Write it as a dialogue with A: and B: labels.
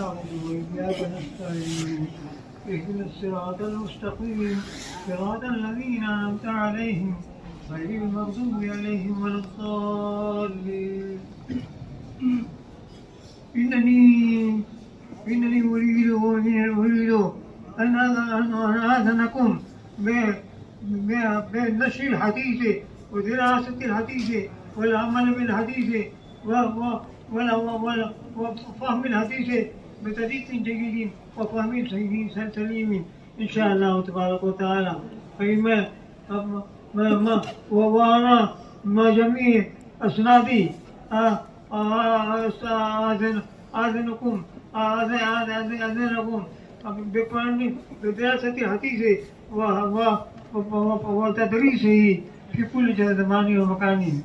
A: نعبد وإياك نستعين اهدنا الصراط المستقيم صراط الذين أنعمت عليهم غير المغضوب عليهم ولا الضالين إنني أريد أن آذنكم بنشر الحديث ودراسة الحديث والعمل بالحديث وفهم الحديث بطريق جيد وفهم سليم إن شاء الله تبارك وتعالى. فإما وأنا مع جميع أسنادي آذنكم بدراسة الحديث وتدريسه في كل زمان ومكان.